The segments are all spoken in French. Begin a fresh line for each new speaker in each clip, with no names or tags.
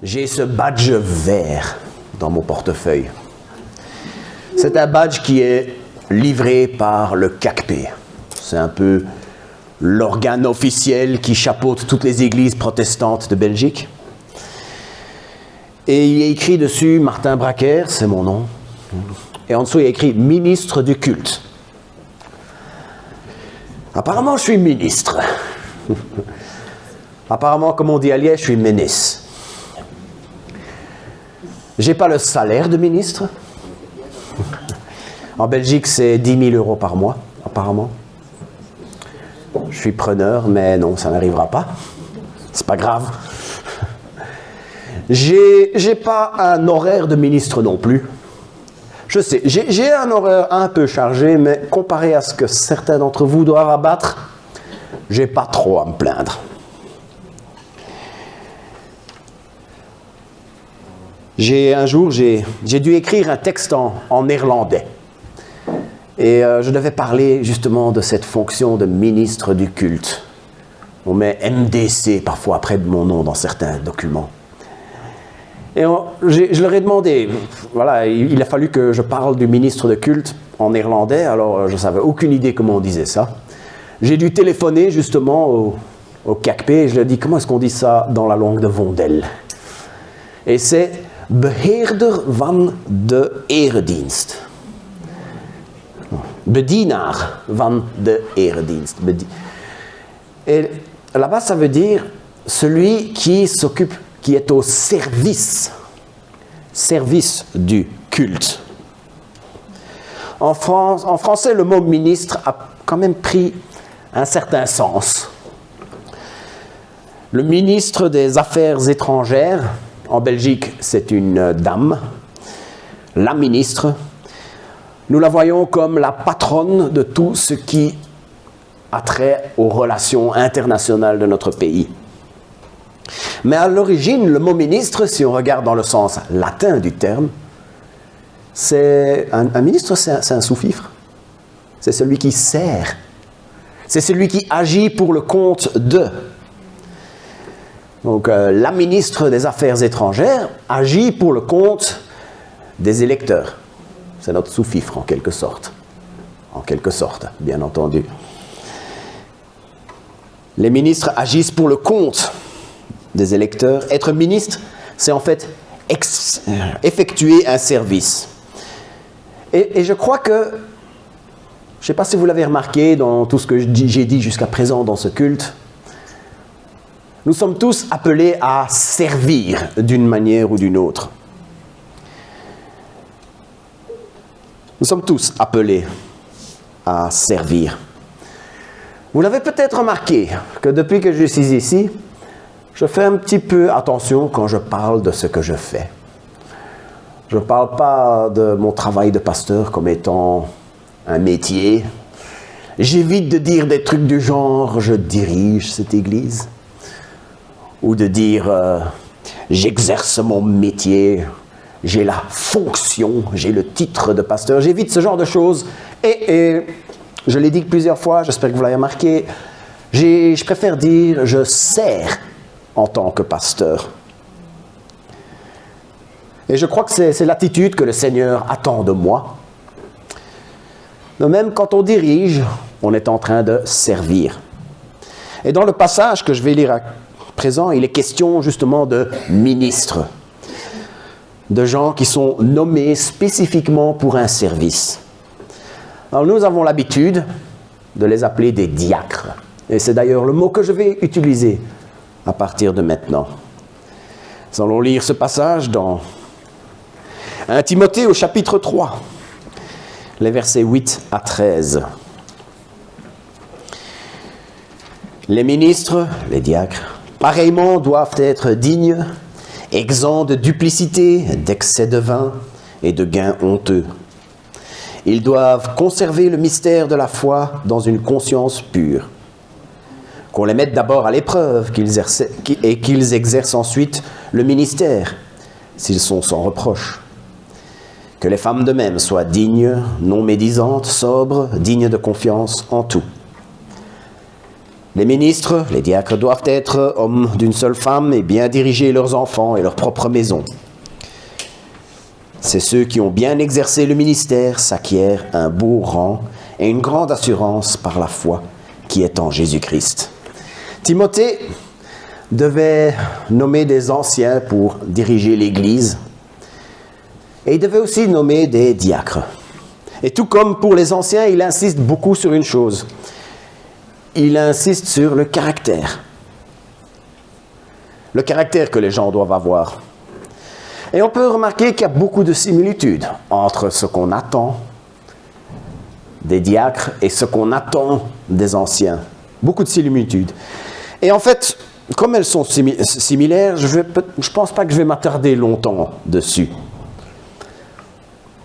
j'ai ce badge vert dans mon portefeuille. C'est un badge qui est livré par le CACP. C'est un peu l'organe officiel qui chapeaute toutes les églises protestantes de Belgique. Et il y a écrit dessus Martin Bracker, c'est mon nom. Et en dessous, il y a écrit ministre du culte. Apparemment, je suis ministre. Apparemment, comme on dit à Liège, je suis ministre. J'ai pas le salaire de ministre. En Belgique, c'est 10 000 € par mois, apparemment. Je suis preneur, mais non, ça n'arrivera pas. C'est pas grave. J'ai pas un horaire de ministre non plus. Je sais, j'ai un horaire un peu chargé, mais comparé à ce que certains d'entre vous doivent abattre, j'ai pas trop à me plaindre. Un jour, j'ai dû écrire un texte en néerlandais. Et je devais parler justement de cette fonction de ministre du culte. On met MDC parfois après de mon nom dans certains documents. Et je leur ai demandé, voilà, il a fallu que je parle du ministre de culte en néerlandais, alors je ne savais aucune idée comment on disait ça. J'ai dû téléphoner justement au CACP et je leur ai dit, comment est-ce qu'on dit ça dans la langue de Vondel? Et c'est beheerder van de eredienst. Bedienaar van de eredienst. Et là-bas, ça veut dire celui qui s'occupe, qui est au service du culte. En français, le mot ministre a quand même pris un certain sens. Le ministre des Affaires étrangères, en Belgique, c'est une dame, la ministre. Nous la voyons comme la patronne de tout ce qui a trait aux relations internationales de notre pays. Mais à l'origine, le mot ministre, si on regarde dans le sens latin du terme, c'est un ministre, c'est un sous-fifre. C'est celui qui sert. C'est celui qui agit pour le compte de. Donc, la ministre des Affaires étrangères agit pour le compte des électeurs. C'est notre sous-fifre, en quelque sorte. En quelque sorte, bien entendu. Les ministres agissent pour le compte des électeurs. Être ministre, c'est en fait effectuer un service. Et je crois que, je ne sais pas si vous l'avez remarqué dans tout ce que j'ai dit jusqu'à présent dans ce culte, nous sommes tous appelés à servir d'une manière ou d'une autre. Nous sommes tous appelés à servir. Vous l'avez peut-être remarqué que depuis que je suis ici, je fais un petit peu attention quand je parle de ce que je fais. Je ne parle pas de mon travail de pasteur comme étant un métier. J'évite de dire des trucs du genre « je dirige cette église » ou de dire « j'exerce mon métier ». J'ai la fonction, j'ai le titre de pasteur. J'évite ce genre de choses. Et je l'ai dit plusieurs fois, j'espère que vous l'avez remarqué, je préfère dire « je sers en tant que pasteur ». Et je crois que c'est l'attitude que le Seigneur attend de moi. De même, quand on dirige, on est en train de servir. Et dans le passage que je vais lire à présent, il est question justement de ministres, de gens qui sont nommés spécifiquement pour un service. Alors nous avons l'habitude de les appeler des diacres. Et c'est d'ailleurs le mot que je vais utiliser à partir de maintenant. Nous allons lire ce passage dans 1 Timothée au chapitre 3, les versets 8 à 13. Les ministres, les diacres, pareillement doivent être dignes, exempts de duplicité, d'excès de vin et de gains honteux. Ils doivent conserver le mystère de la foi dans une conscience pure. Qu'on les mette d'abord à l'épreuve et qu'ils exercent ensuite le ministère, s'ils sont sans reproche. Que les femmes de même soient dignes, non médisantes, sobres, dignes de confiance en tout. Les ministres, les diacres doivent être hommes d'une seule femme et bien diriger leurs enfants et leur propre maison. C'est ceux qui ont bien exercé le ministère s'acquièrent un beau rang et une grande assurance par la foi qui est en Jésus-Christ. Timothée devait nommer des anciens pour diriger l'Église et il devait aussi nommer des diacres. Et tout comme pour les anciens, il insiste beaucoup sur une chose. Il insiste sur le caractère. Le caractère que les gens doivent avoir. Et on peut remarquer qu'il y a beaucoup de similitudes entre ce qu'on attend des diacres et ce qu'on attend des anciens. Beaucoup de similitudes. Et en fait, comme elles sont similaires, je ne pense pas que je vais m'attarder longtemps dessus.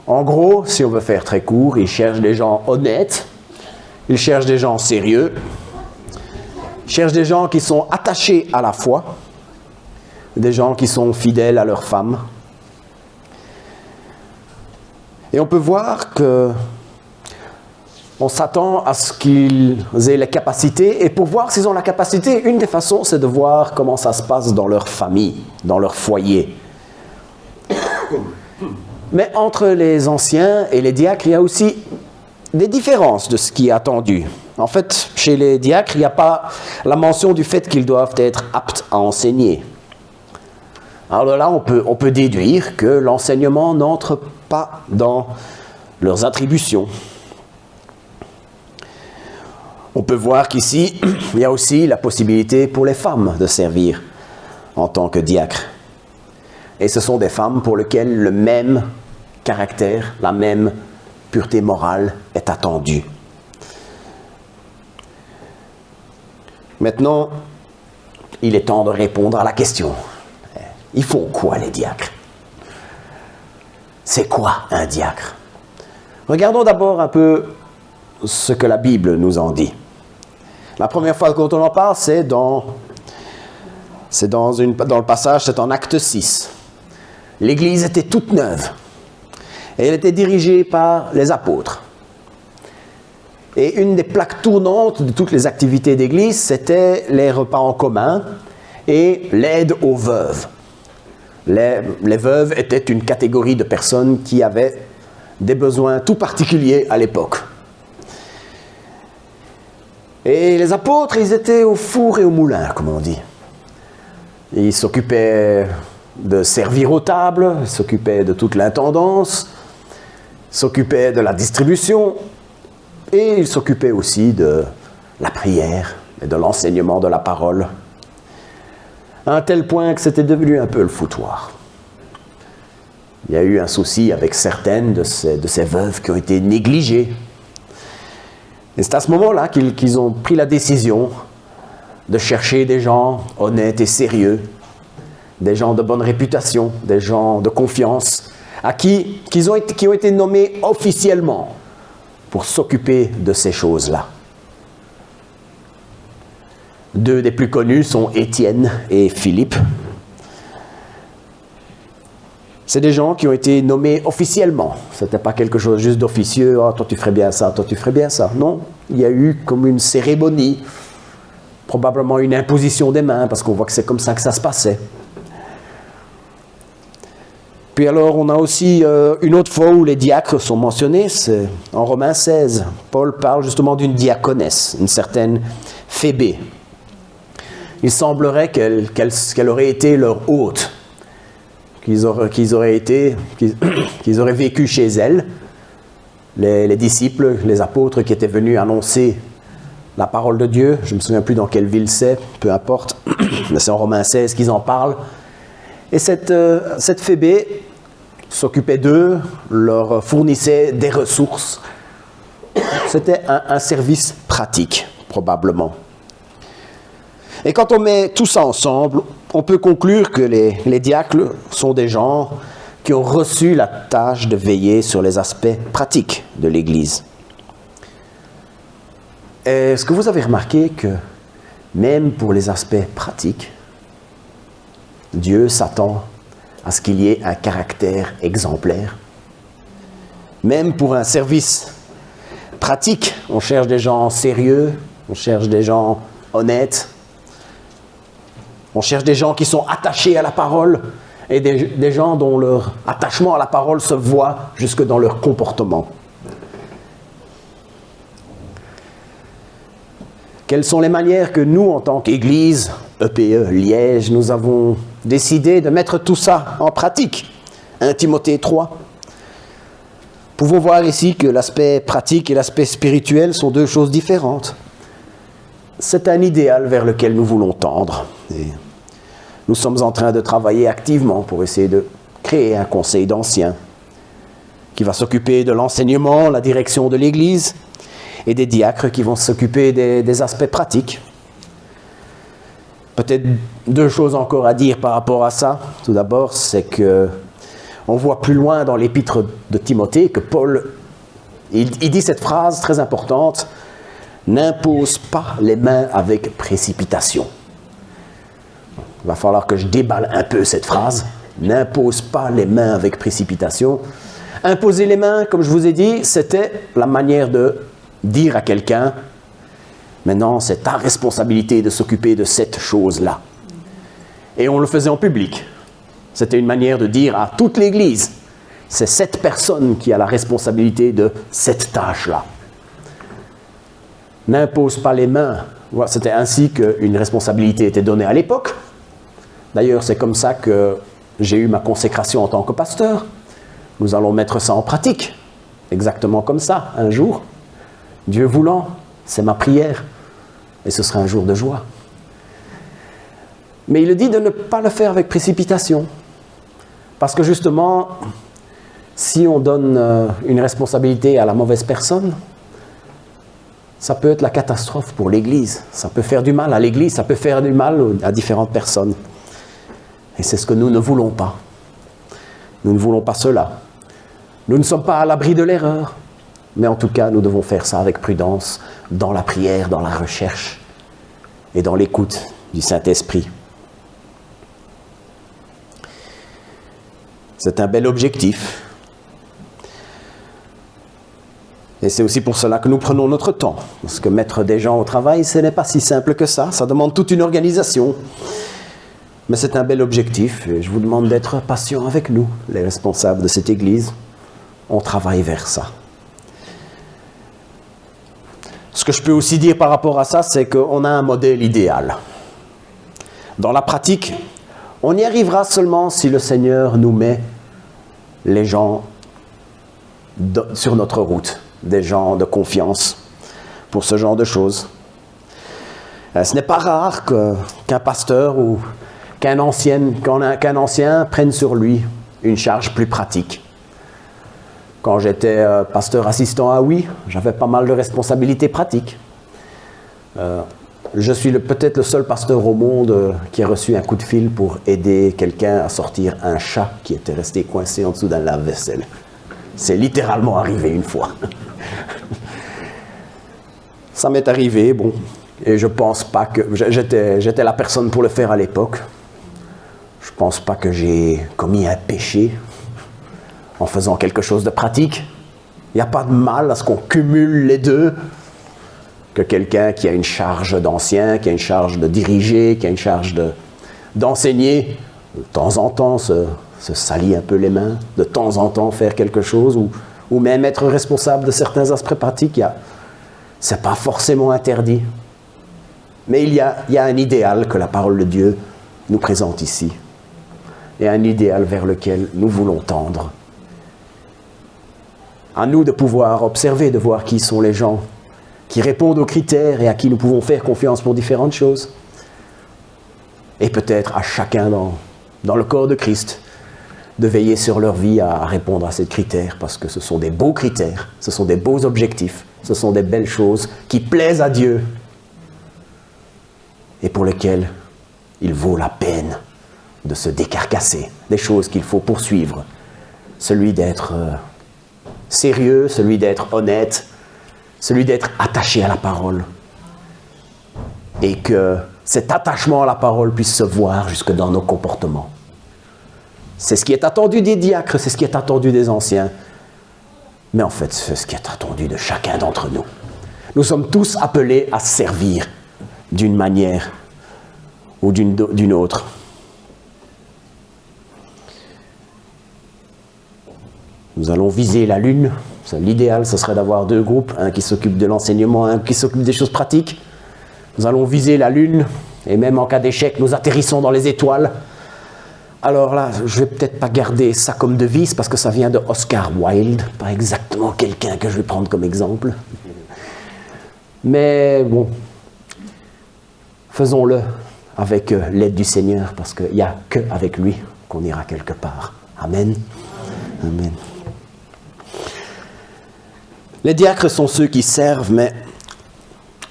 En gros, si on veut faire très court, il cherche des gens honnêtes, il cherche des gens sérieux, il cherche des gens qui sont attachés à la foi, des gens qui sont fidèles à leur femme. Et on peut voir que on s'attend à ce qu'ils aient les capacités. Et pour voir s'ils ont la capacité, une des façons, c'est de voir comment ça se passe dans leur famille, dans leur foyer. Mais entre les anciens et les diacres, il y a aussi des différences de ce qui est attendu. En fait, chez les diacres, il n'y a pas la mention du fait qu'ils doivent être aptes à enseigner. Alors là, on peut déduire que l'enseignement n'entre pas dans leurs attributions. On peut voir qu'ici, il y a aussi la possibilité pour les femmes de servir en tant que diacres. Et ce sont des femmes pour lesquelles le même caractère, la même pureté morale est attendue. Maintenant, il est temps de répondre à la question. Ils font quoi, les diacres? C'est quoi un diacre? Regardons d'abord un peu ce que la Bible nous en dit. La première fois qu'on en parle, c'est dans le passage, c'est en Acte 6. L'Église était toute neuve. Et elle était dirigée par les apôtres. Et une des plaques tournantes de toutes les activités d'Église, c'était les repas en commun et l'aide aux veuves. Les veuves étaient une catégorie de personnes qui avaient des besoins tout particuliers à l'époque. Et les apôtres, ils étaient au four et au moulin, comme on dit. Ils s'occupaient de servir aux tables, ils s'occupaient de toute l'intendance, ils s'occupaient de la distribution, et ils s'occupaient aussi de la prière et de l'enseignement de la parole, à un tel point que c'était devenu un peu le foutoir. Il y a eu un souci avec certaines de ces veuves qui ont été négligées. Et c'est à ce moment-là qu'ils ont pris la décision de chercher des gens honnêtes et sérieux, des gens de bonne réputation, des gens de confiance, qui ont été nommés officiellement pour s'occuper de ces choses-là. Deux des plus connus sont Étienne et Philippe. C'est des gens qui ont été nommés officiellement. Ce n'était pas quelque chose juste d'officieux. « Ah, toi tu ferais bien ça, toi tu ferais bien ça ». Non, il y a eu comme une cérémonie, probablement une imposition des mains, parce qu'on voit que c'est comme ça que ça se passait. Puis alors, on a aussi une autre fois où les diacres sont mentionnés, c'est en Romains 16. Paul parle justement d'une diaconesse, une certaine Phébé. Il semblerait qu'elle aurait été leur hôte, qu'ils auraient vécu chez elle, les disciples, les apôtres qui étaient venus annoncer la parole de Dieu. Je ne me souviens plus dans quelle ville c'est, peu importe, mais c'est en Romains 16 qu'ils en parlent. Et cette Phébé s'occupait d'eux, leur fournissait des ressources. C'était un service pratique, probablement. Et quand on met tout ça ensemble, on peut conclure que les diacres sont des gens qui ont reçu la tâche de veiller sur les aspects pratiques de l'Église. Est-ce que vous avez remarqué que même pour les aspects pratiques, Dieu s'attend à ce qu'il y ait un caractère exemplaire? Même pour un service pratique, on cherche des gens sérieux, on cherche des gens honnêtes. On cherche des gens qui sont attachés à la parole et des gens dont leur attachement à la parole se voit jusque dans leur comportement. Quelles sont les manières que nous, en tant qu'Église, EPE, Liège, nous avons décidé de mettre tout ça en pratique? 1 Timothée 3. Pouvons voir ici que l'aspect pratique et l'aspect spirituel sont deux choses différentes. C'est un idéal vers lequel nous voulons tendre. Et nous sommes en train de travailler activement pour essayer de créer un conseil d'anciens qui va s'occuper de l'enseignement, la direction de l'Église et des diacres qui vont s'occuper des aspects pratiques. Peut-être deux choses encore à dire par rapport à ça. Tout d'abord, c'est que on voit plus loin dans l'épître de Timothée que Paul, il dit cette phrase très importante, « N'impose pas les mains avec précipitation ». Il va falloir que je déballe un peu cette phrase, « N'impose pas les mains avec précipitation ». Imposer les mains, comme je vous ai dit, c'était la manière de dire à quelqu'un, « Maintenant, c'est ta responsabilité de s'occuper de cette chose-là ». Et on le faisait en public. C'était une manière de dire à toute l'Église, c'est cette personne qui a la responsabilité de cette tâche-là. N'impose pas les mains. C'était ainsi qu'une responsabilité était donnée à l'époque. D'ailleurs, c'est comme ça que j'ai eu ma consécration en tant que pasteur. Nous allons mettre ça en pratique, exactement comme ça, un jour. Dieu voulant, c'est ma prière, et ce sera un jour de joie. Mais il dit de ne pas le faire avec précipitation. Parce que justement, si on donne une responsabilité à la mauvaise personne, ça peut être la catastrophe pour l'Église. Ça peut faire du mal à l'Église, ça peut faire du mal à différentes personnes. Et c'est ce que nous ne voulons pas. Nous ne voulons pas cela. Nous ne sommes pas à l'abri de l'erreur, mais en tout cas, nous devons faire ça avec prudence, dans la prière, dans la recherche et dans l'écoute du Saint-Esprit. C'est un bel objectif. Et c'est aussi pour cela que nous prenons notre temps. Parce que mettre des gens au travail, ce n'est pas si simple que ça. Ça demande toute une organisation. Mais c'est un bel objectif. Et je vous demande d'être patient avec nous, les responsables de cette Église. On travaille vers ça. Ce que je peux aussi dire par rapport à ça, c'est qu'on a un modèle idéal. Dans la pratique, on y arrivera seulement si le Seigneur nous met les gens sur notre route, des gens de confiance pour ce genre de choses. Ce n'est pas rare qu'un pasteur ou qu'un ancien prenne sur lui une charge plus pratique. Quand j'étais pasteur assistant à Oui, j'avais pas mal de responsabilités pratiques. Je suis peut-être le seul pasteur au monde qui a reçu un coup de fil pour aider quelqu'un à sortir un chat qui était resté coincé en dessous d'un lave-vaisselle. C'est littéralement arrivé une fois. Ça m'est arrivé, bon, et je pense pas que... J'étais la personne pour le faire à l'époque. Je pense pas que j'ai commis un péché en faisant quelque chose de pratique. Il n'y a pas de mal à ce qu'on cumule les deux. Que quelqu'un qui a une charge d'ancien, qui a une charge de diriger, qui a une charge d'enseigner, de temps en temps se salit un peu les mains, de temps en temps faire quelque chose, ou même être responsable de certains aspects pratiques, ce n'est pas forcément interdit. Mais il y a un idéal que la parole de Dieu nous présente ici, et un idéal vers lequel nous voulons tendre. À nous de pouvoir observer, de voir qui sont les gens qui répondent aux critères et à qui nous pouvons faire confiance pour différentes choses. Et peut-être à chacun dans le corps de Christ de veiller sur leur vie à répondre à ces critères, parce que ce sont des beaux critères, ce sont des beaux objectifs, ce sont des belles choses qui plaisent à Dieu et pour lesquelles il vaut la peine de se décarcasser, des choses qu'il faut poursuivre. Celui d'être sérieux, celui d'être honnête, celui d'être attaché à la parole. Et que cet attachement à la parole puisse se voir jusque dans nos comportements. C'est ce qui est attendu des diacres, c'est ce qui est attendu des anciens. Mais en fait, c'est ce qui est attendu de chacun d'entre nous. Nous sommes tous appelés à servir. d'une manière ou d'une autre. Nous allons viser la lune. L'idéal, ce serait d'avoir 2 groupes, un qui s'occupe de l'enseignement, un qui s'occupe des choses pratiques. Nous allons viser la lune, et même en cas d'échec, nous atterrissons dans les étoiles. Alors là, je ne vais peut-être pas garder ça comme devise, parce que ça vient de Oscar Wilde, pas exactement quelqu'un que je vais prendre comme exemple. Mais bon, faisons-le avec l'aide du Seigneur, parce qu'il n'y a qu'avec lui qu'on ira quelque part. Amen. Amen. Les diacres sont ceux qui servent, mais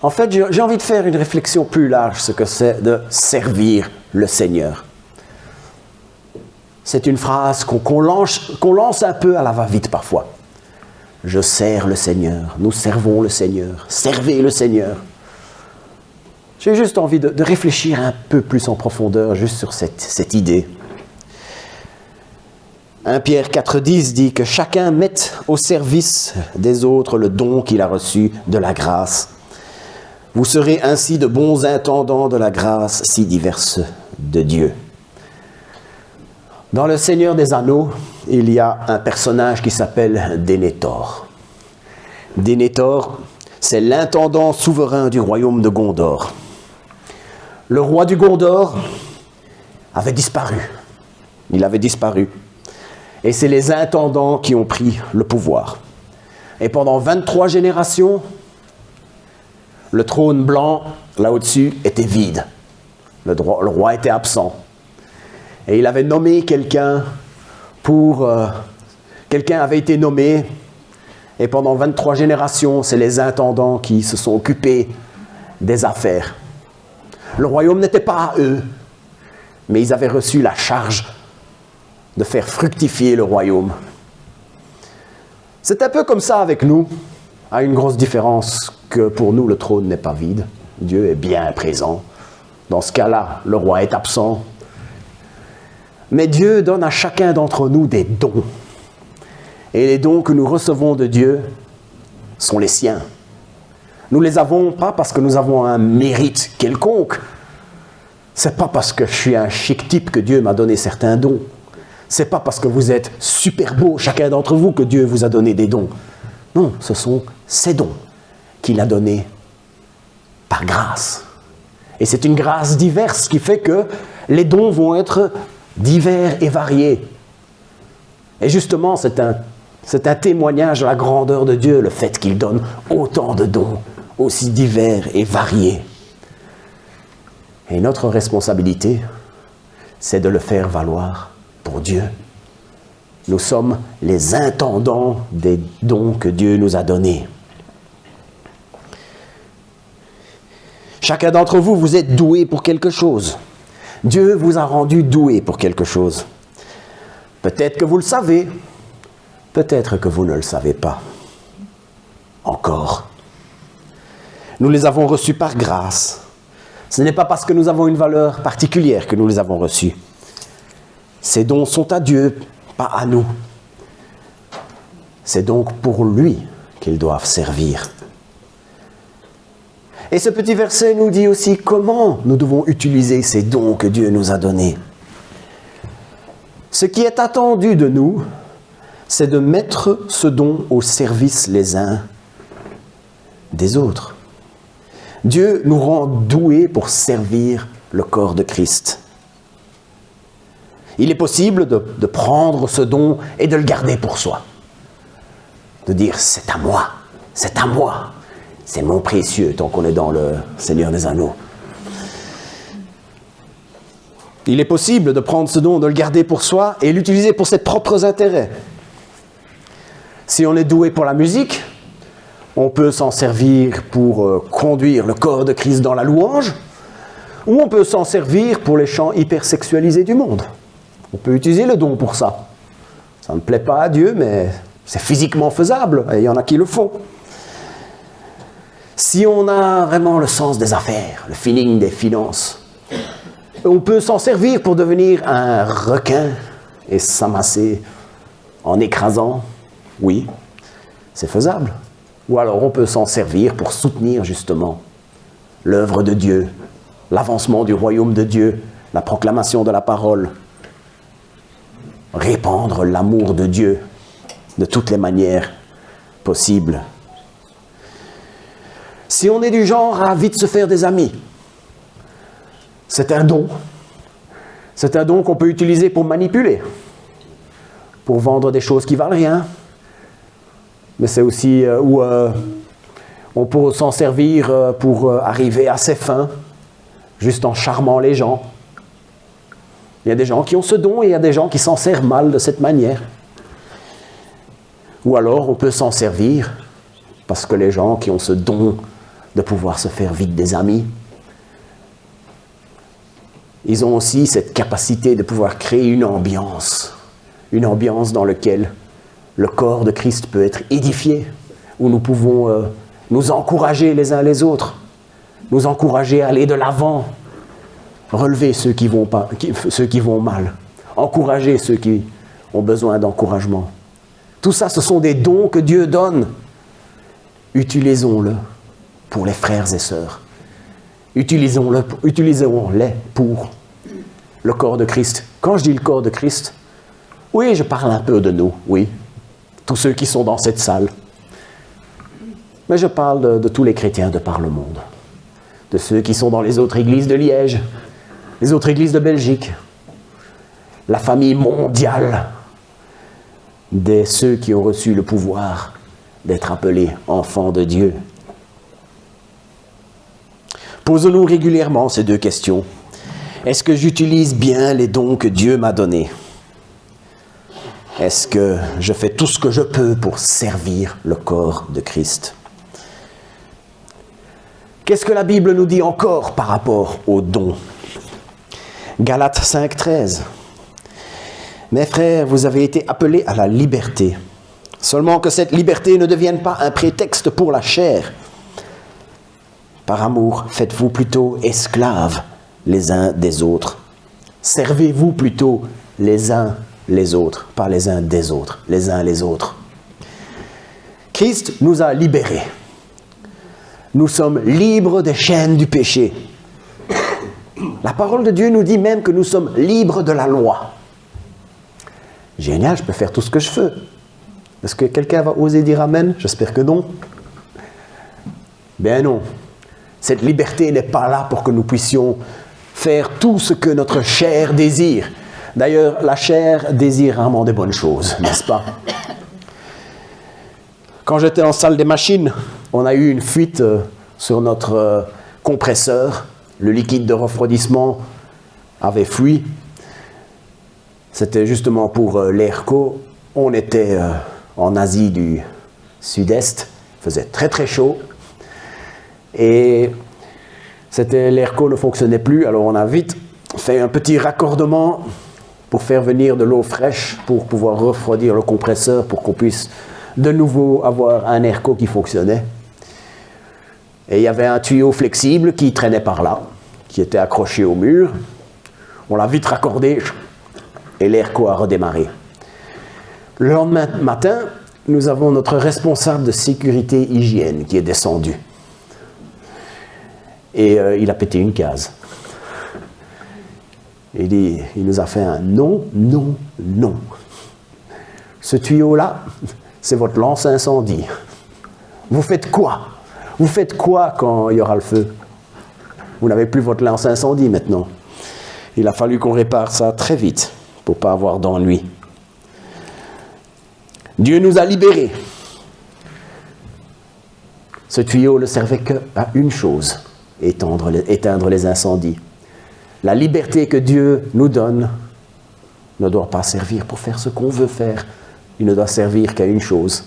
en fait, j'ai envie de faire une réflexion plus large, ce que c'est de servir le Seigneur. C'est une phrase qu'on lance un peu à la va-vite parfois. Je sers le Seigneur, nous servons le Seigneur, servez le Seigneur. J'ai juste envie de réfléchir un peu plus en profondeur juste sur cette idée. 1 Pierre 4,10 dit que chacun mette au service des autres le don qu'il a reçu de la grâce. Vous serez ainsi de bons intendants de la grâce si diverse de Dieu. Dans le Seigneur des Anneaux, il y a un personnage qui s'appelle Denethor. Denethor, c'est l'intendant souverain du royaume de Gondor. Le roi du Gondor avait disparu. Il avait disparu. Et c'est les intendants qui ont pris le pouvoir. Et pendant 23 générations, le trône blanc, là au-dessus, était vide. Le roi était absent. Et il avait nommé quelqu'un quelqu'un avait été nommé, et pendant 23 générations, c'est les intendants qui se sont occupés des affaires. Le royaume n'était pas à eux, mais ils avaient reçu la charge de faire fructifier le royaume. C'est un peu comme ça avec nous, à une grosse différence que pour nous, le trône n'est pas vide. Dieu est bien présent. Dans ce cas-là, le roi est absent. Mais Dieu donne à chacun d'entre nous des dons. Et les dons que nous recevons de Dieu sont les siens. Nous ne les avons pas parce que nous avons un mérite quelconque. C'est pas parce que je suis un chic type que Dieu m'a donné certains dons. C'est pas parce que vous êtes super beau, chacun d'entre vous, que Dieu vous a donné des dons. Non, ce sont ces dons qu'il a donnés par grâce. Et c'est une grâce diverse qui fait que les dons vont être divers et variés. Et justement, c'est un témoignage de la grandeur de Dieu, le fait qu'il donne autant de dons, aussi divers et variés. Et notre responsabilité, c'est de le faire valoir pour Dieu. Nous sommes les intendants des dons que Dieu nous a donnés. Chacun d'entre vous, vous êtes doué pour quelque chose. Dieu vous a rendu doué pour quelque chose. Peut-être que vous le savez, peut-être que vous ne le savez pas. Encore. Nous les avons reçus par grâce. Ce n'est pas parce que nous avons une valeur particulière que nous les avons reçus. Ces dons sont à Dieu, pas à nous. C'est donc pour lui qu'ils doivent servir. Et ce petit verset nous dit aussi comment nous devons utiliser ces dons que Dieu nous a donnés. Ce qui est attendu de nous, c'est de mettre ce don au service les uns des autres. Dieu nous rend doués pour servir le corps de Christ. Il est possible de prendre ce don et de le garder pour soi. De dire, c'est à moi, c'est mon précieux, tant qu'on est dans le Seigneur des Anneaux. Il est possible de prendre ce don, de le garder pour soi et l'utiliser pour ses propres intérêts. Si on est doué pour la musique, on peut s'en servir pour conduire le corps de Christ dans la louange, ou on peut s'en servir pour les chants hypersexualisés du monde. On peut utiliser le don pour ça. Ça ne plaît pas à Dieu, mais c'est physiquement faisable, et il y en a qui le font. Si on a vraiment le sens des affaires, le feeling des finances, on peut s'en servir pour devenir un requin et s'amasser en écrasant. Oui, c'est faisable. Ou alors on peut s'en servir pour soutenir justement l'œuvre de Dieu, l'avancement du royaume de Dieu, la proclamation de la parole, répandre l'amour de Dieu de toutes les manières possibles. Si on est du genre à vite se faire des amis, c'est un don. C'est un don qu'on peut utiliser pour manipuler, pour vendre des choses qui valent rien. Mais c'est aussi où on peut s'en servir pour arriver à ses fins, juste en charmant les gens. Il y a des gens qui ont ce don et il y a des gens qui s'en servent mal de cette manière. Ou alors on peut s'en servir parce que les gens qui ont ce don de pouvoir se faire vite des amis, ils ont aussi cette capacité de pouvoir créer une ambiance dans laquelle le corps de Christ peut être édifié, où nous pouvons nous encourager les uns les autres, nous encourager à aller de l'avant, relever ceux qui vont mal, encourager ceux qui ont besoin d'encouragement. Tout ça, ce sont des dons que Dieu donne. Utilisons-le pour les frères et sœurs. Utilisons-les pour le corps de Christ. Quand je dis le corps de Christ, oui, je parle un peu de nous, oui. Tous ceux qui sont dans cette salle. Mais je parle de tous les chrétiens de par le monde. De ceux qui sont dans les autres églises de Liège, les autres églises de Belgique. La famille mondiale de ceux qui ont reçu le pouvoir d'être appelés enfants de Dieu. Posons-nous régulièrement ces deux questions. Est-ce que j'utilise bien les dons que Dieu m'a donnés? Est-ce que je fais tout ce que je peux pour servir le corps de Christ? Qu'est-ce que la Bible nous dit encore par rapport aux dons? Galates 5,13. Mes frères, vous avez été appelés à la liberté. Seulement que cette liberté ne devienne pas un prétexte pour la chair. Par amour, faites-vous plutôt esclaves les uns des autres. Servez-vous plutôt les uns les autres, pas les uns des autres, les uns les autres. Christ nous a libérés. Nous sommes libres des chaînes du péché. La parole de Dieu nous dit même que nous sommes libres de la loi. Génial, je peux faire tout ce que je veux. Est-ce que quelqu'un va oser dire amen? J'espère que non. Ben non. Cette liberté n'est pas là pour que nous puissions faire tout ce que notre chair désire. D'ailleurs, la chair désire rarement des bonnes choses, n'est-ce pas? Quand j'étais en salle des machines, on a eu une fuite sur notre compresseur. Le liquide de refroidissement avait fui. C'était justement pour l'AERCO. On était en Asie du Sud-Est. Il faisait très très chaud. Et l'AERCO ne fonctionnait plus. Alors on a vite fait un petit raccordement pour faire venir de l'eau fraîche pour pouvoir refroidir le compresseur pour qu'on puisse de nouveau avoir un AERCO qui fonctionnait. Et il y avait un tuyau flexible qui traînait par là, qui était accroché au mur. On l'a vite raccordé et l'AERCO a redémarré. Le lendemain matin, nous avons notre responsable de sécurité hygiène qui est descendu. Et il a pété une case. Il nous a fait un non, non, non. Ce tuyau-là, c'est votre lance incendie. Vous faites quoi? Vous faites quoi quand il y aura le feu? Vous n'avez plus votre lance incendie maintenant. Il a fallu qu'on répare ça très vite pour ne pas avoir d'ennui. Dieu nous a libérés. Ce tuyau ne servait qu'à une chose, éteindre les incendies. La liberté que Dieu nous donne ne doit pas servir pour faire ce qu'on veut faire. Il ne doit servir qu'à une chose,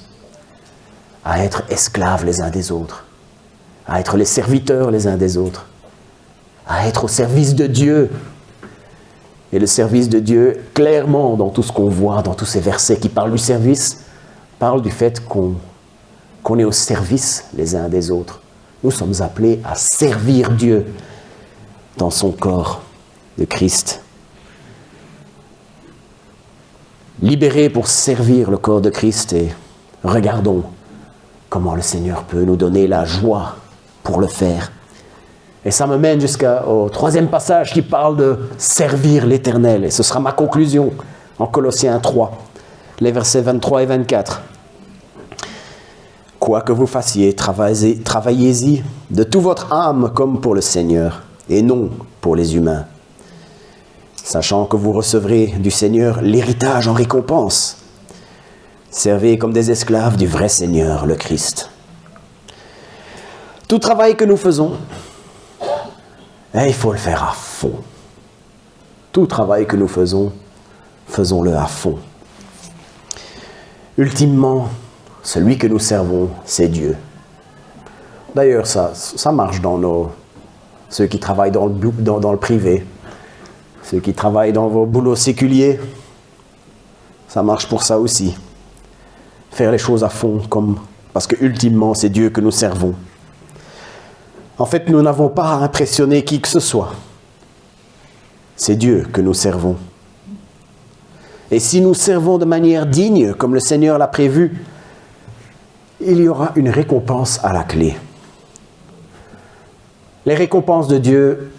à être esclaves les uns des autres, à être les serviteurs les uns des autres, à être au service de Dieu. Et le service de Dieu, clairement, dans tout ce qu'on voit, dans tous ces versets qui parlent du service, parle du fait qu'on est au service les uns des autres. Nous sommes appelés à servir Dieu dans son corps de Christ. Libérés pour servir le corps de Christ, et regardons comment le Seigneur peut nous donner la joie pour le faire. Et ça me mène jusqu'au troisième passage qui parle de servir l'Éternel. Et ce sera ma conclusion en Colossiens 3, les versets 23 et 24. Quoi que vous fassiez, travaillez-y de toute votre âme comme pour le Seigneur, et non pour les humains, sachant que vous recevrez du Seigneur l'héritage en récompense. Servez comme des esclaves du vrai Seigneur, le Christ. Tout travail que nous faisons, il faut le faire à fond. Tout travail que nous faisons, faisons-le à fond. Ultimement, celui que nous servons, c'est Dieu. D'ailleurs, ça marche dans ceux qui travaillent dans le privé, ceux qui travaillent dans vos boulots séculiers, ça marche pour ça aussi. Faire les choses à fond, parce que ultimement, c'est Dieu que nous servons. En fait, nous n'avons pas à impressionner qui que ce soit. C'est Dieu que nous servons. Et si nous servons de manière digne, comme le Seigneur l'a prévu, il y aura une récompense à la clé. Les récompenses de Dieu,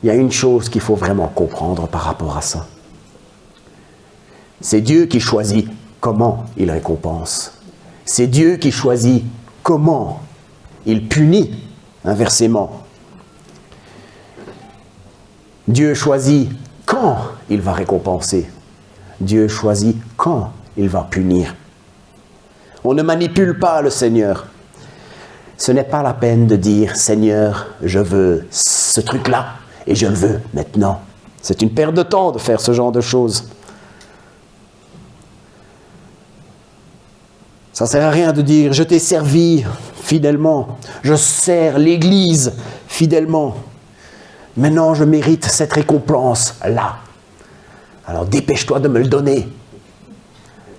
il y a une chose qu'il faut vraiment comprendre par rapport à ça. C'est Dieu qui choisit comment il récompense. C'est Dieu qui choisit comment il punit, inversement. Dieu choisit quand il va récompenser. Dieu choisit quand il va punir. On ne manipule pas le Seigneur. Ce n'est pas la peine de dire « Seigneur, je veux ce truc-là et je le veux maintenant ». C'est une perte de temps de faire ce genre de choses. Ça ne sert à rien de dire « Je t'ai servi fidèlement, je sers l'Église fidèlement. Maintenant, je mérite cette récompense-là. Alors dépêche-toi de me le donner. »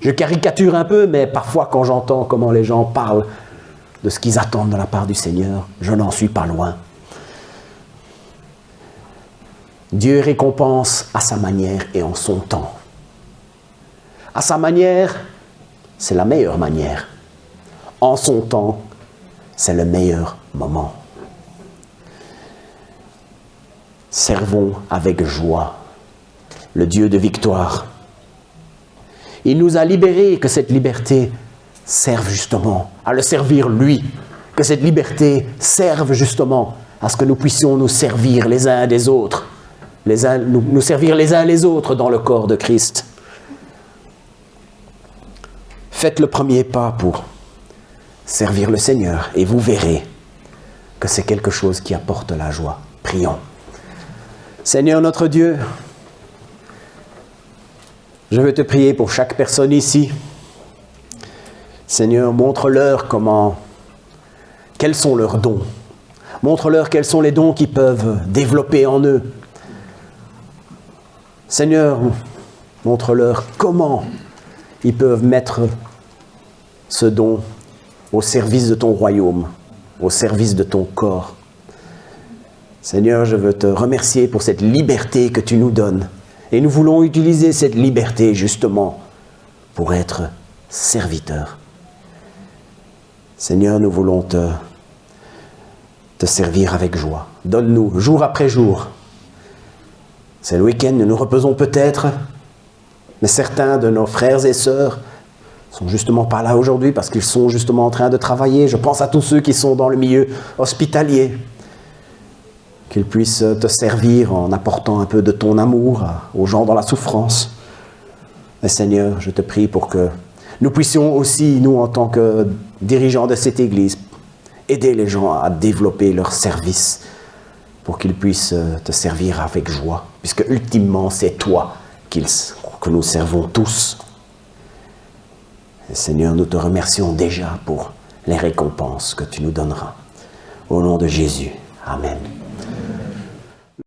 Je caricature un peu, mais parfois quand j'entends comment les gens parlent de ce qu'ils attendent de la part du Seigneur, je n'en suis pas loin. Dieu récompense à sa manière et en son temps. À sa manière, c'est la meilleure manière. En son temps, c'est le meilleur moment. Servons avec joie le Dieu de victoire. Il nous a libérés, que cette liberté serve justement à le servir lui, que cette liberté serve justement à ce que nous puissions nous servir les uns des autres, nous servir les uns les autres dans le corps de Christ. Faites le premier pas pour servir le Seigneur et vous verrez que c'est quelque chose qui apporte la joie. Prions. Seigneur notre Dieu, je veux te prier pour chaque personne ici. Seigneur, montre-leur quels sont leurs dons. Montre-leur quels sont les dons qu'ils peuvent développer en eux. Seigneur, montre-leur comment ils peuvent mettre ce don au service de ton royaume, au service de ton corps. Seigneur, je veux te remercier pour cette liberté que tu nous donnes. Et nous voulons utiliser cette liberté justement pour être serviteurs. Seigneur, nous voulons te servir avec joie. Donne-nous jour après jour. C'est le week-end, nous nous reposons peut-être, mais certains de nos frères et sœurs sont justement pas là aujourd'hui parce qu'ils sont justement en train de travailler. Je pense à tous ceux qui sont dans le milieu hospitalier. Qu'ils puissent te servir en apportant un peu de ton amour aux gens dans la souffrance. Mais Seigneur, je te prie pour que nous puissions aussi, nous en tant que dirigeants de cette Église, aider les gens à développer leur service pour qu'ils puissent te servir avec joie, puisque ultimement c'est toi que nous servons tous. Et Seigneur, nous te remercions déjà pour les récompenses que tu nous donneras. Au nom de Jésus, Amen.